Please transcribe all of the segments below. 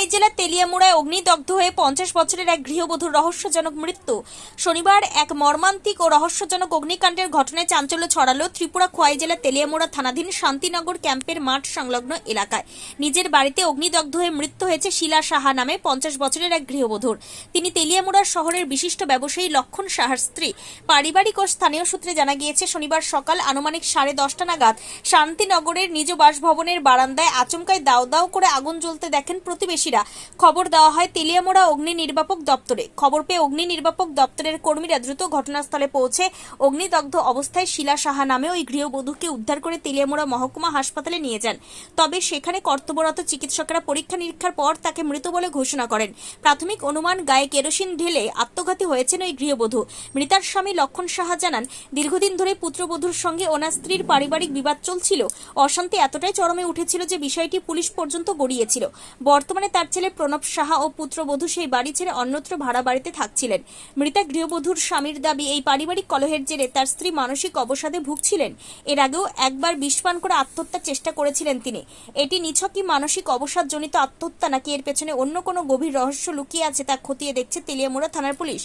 খোয়াই জেলার তেলিয়ামুড়ায় অগ্নিদগ্ধ হয়ে 50 বছরের এক গৃহবধূর রহস্যজনক মৃত্যু। শনিবার এক মর্মান্তিক ও রহস্যজনক অগ্নিকাণ্ডের ঘটনায় চাঞ্চল্য ছড়ালো ত্রিপুরা খোয়াই জেলার তেলিয়ামুড়া থানাধীন শান্তিনগর ক্যাম্পের মাঠ সংলগ্ন এলাকায়। নিজের বাড়িতে অগ্নিদগ্ধ হয়ে মৃত্যু হয়েছে শিলা সাহা নামে 50 বছরের এক গৃহবধূর। তিনি তেলিয়ামুড়া শহরের বিশিষ্ট ব্যবসায়ী লক্ষণ সাহার স্ত্রী। পারিবারিক ও স্থানীয় সূত্রে জানা গিয়েছে, শনিবার সকাল আনুমানিক 10:30 নাগাদ শান্তিনগরের নিজ বাসভবনের বারান্দায় আচমকায় দাউ দাউ করে আগুন জ্বলতে দেখেন প্রতিবেশীরা। খবর দেওয়া হয় তেলিয়ামুড়া অগ্নি নির্বাপক দপ্তরে। খবর পেয়ে অগ্নি নির্বাপক দপ্তরের কর্মীরা দ্রুত ঘটনাস্থলে পৌঁছে অগ্নিদগ্ধ অবস্থায় শিলা সাহা নামে ওই গৃহবধূকে উদ্ধার করে তেলিয়ামুড়া মহকুমা হাসপাতালে নিয়ে যান। তবে সেখানে কর্তব্যরত চিকিৎসকেরা পরীক্ষা নিরীক্ষার পর তাকে মৃত বলে ঘোষণা করেন। প্রাথমিক অনুমান, গায়ে কেরোসিন ঢেলে আত্মঘাতী হয়েছেন ওই গৃহবধূ। মৃতার স্বামী লক্ষণ সাহা জানান, দীর্ঘদিন ধরে পুত্রবধূর সঙ্গে ওনার স্ত্রীর পারিবারিক বিবাদ চলছিল। অশান্তি এতটাই চরমে উঠেছিল যে বিষয়টি পুলিশ পর্যন্ত গড়িয়েছিল। বর্তমানে তার ছেলে প্রণব সাহা ও পুত্রবধূ সেই বাড়ি ছেড়ে অন্যত্র ভাড়া বাড়িতে থাকছিলেন। মৃতা গৃহবধূর স্বামীর দাবি, এই পারিবারিক কলহের জেরে তার স্ত্রী মানসিক অবসাদে ভুগছিলেন। এর আগেও একবার বিষ পান করে আত্মহত্যার চেষ্টা করেছিলেন তিনি। এটি নিছকই মানসিক অবসাদজনিত আত্মহত্যা নাকি এর পেছনে অন্য কোনো গভীর রহস্য লুকিয়ে আছে তা খতিয়ে দেখছে তেলিয়ামুড়া থানার পুলিশ।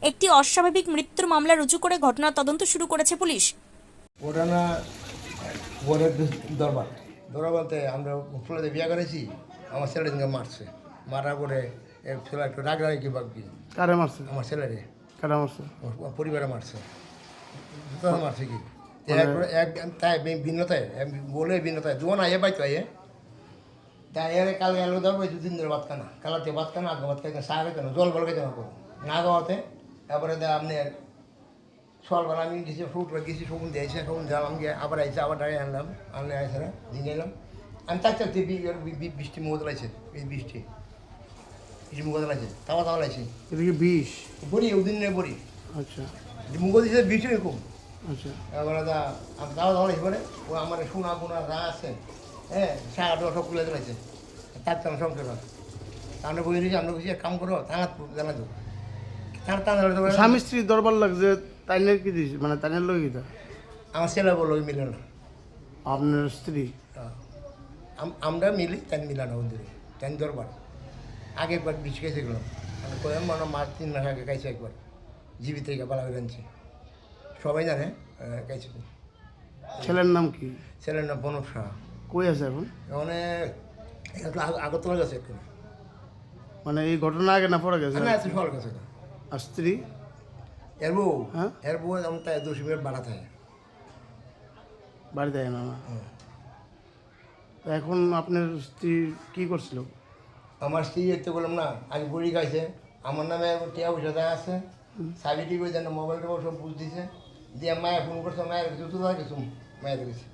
একটি অস্বাভাবিক মৃত্যুর মামলা রুজু করে ঘটনার তদন্ত শুরু করেছে পুলিশ। ওটা না বোনের দরবার বলতে আমরা ফুলাতে বিয়ে করেছি, আমার ছেলেটিকে মারছে। মারার পরে ছেলে একটু রাগ রাগে কি বাকি কারে মারছে? আমার ছেলেরে কারা মারছে? পরিবারে মারছে। মারছে কি তাই ভিন্নতায় বলে ভিন্নতায় দুজন আইয়ে পাইতো আইয়ে তাই এর কাল গেল দেবো 2 দিন ধরে ভাত খানা কালাতে ভাত খানা আগে ভাত খাইতে চা খাইতে না জল বল খাইতে না খাওয়াতে। তারপরে আপনি সকালবেলা আমি গেছি ফ্রুট গেছি শকুন দিয়েছে, শকুন দিলাম গিয়ে আবার আইসে আবার দাঁড়িয়ে আনলে আইসে না দিয়ে এলাম। আমি তার চাইতে বৃষ্টি মুখ লাগছে, এই বৃষ্টি মুখ লাগছে তাওয়া লাগছে। এটা কি বিষ? বড়ি ওদিন নেই বড়ি। আচ্ছা, মুখ দিয়েছে বৃষ্টি এরকম। আচ্ছা, এবার তাওয়া লাগছে বলে ও আমার সোনা বোনা যা আছে, হ্যাঁ সারা সব খুলে দিয়েছে। তার তো সংসার আমরা বই দিয়েছি, আমরা বলছি কাম করো টানা জানা তো স্বামী স্ত্রীর দরবার লাগছে, তাইনের কি দিস মানে তাইনের লোক কিতা? আমার ছেলে বললো ওই মিলে না। আপনার স্ত্রী? আমরা মিলি তাই মিলা না ওদের তাই দরবার। আগে একবার বিষ খাইছে গেলাম, আমি কইলাম মানে মাস 3 মাস আগে খাইছে একবার, জীবিত থেকে পালা করে আনছি, সবাই জানে খাইছে। ছেলের নাম কি? ছেলের নাম প্রণব সাহা। কই আছে এখন? মানে আগরতলা গেছে একটু, মানে এই ঘটনা আগে না পরে গেছে? না সকাল গেছে। আর স্ত্রী? এর বউ? হ্যাঁ, এর বউ আমি তাই 2 মিনিট বাড়া থাকে বাড়িতে না। এখন আপনার স্ত্রী কি করছিল? আমার স্ত্রী দেখতে বললাম না, আগে বড়ি খাইছে, আমার নামে টিয়া পয়সা আছে, সাবি টিভি যেন মোবাইল টোবাইল সব বুঝ দিছে। দিয়ে মায়া ফোন করছে, মায়ের কিছু তো কিছু মায়ের গেছে।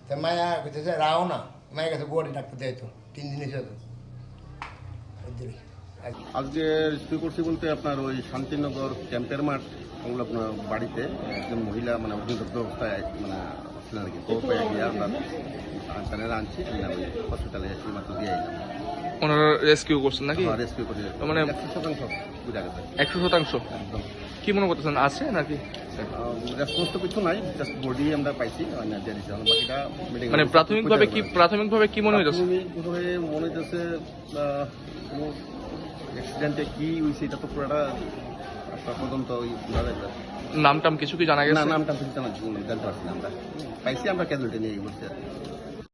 তা মায়া কেছে রাও না, মায়ের কাছে বড়ি ডাক্তার দেয় তো 3 দিন এসে তো। আজকে রেস্কিউ করছি বলতে আপনার ওই শান্তিনগর ক্যাম্পের মাঠ সংলগ্ন বাড়িতে একজন মহিলা মানে অগ্নিদগ্ধ অবস্থায় মানে ছিলেন আর কি। খবর পেয়ে গিয়ে আমরা তারা আনছি, ওই হসপিটালে এসে মাত্র দিয়ে এলাম। ওনারা রেস্কিউ করছেন নাকি? রেস্কিউ করে মানে 100% বুঝা গেছে। 100%? একদম। কি মনে করতেছেন, আছে নাকি? রেসপন্স তো কিছু নাই, জাস্ট বডি আমরা পাইছি, বাকিটা মানে প্রাথমিকভাবে কি মনে হইতেছে? মনে হইতেছে কোনো অ্যাক্সিডেন্টে কি হয়েছে এটা তো পুরোটা পর্যন্ত নাম টাম কিছু কি জানা গেছে? না, নামটা জানতে পারছি না, আমরা পাইছি, আমরা ক্যাজুয়ালিটি নিয়ে বলছি।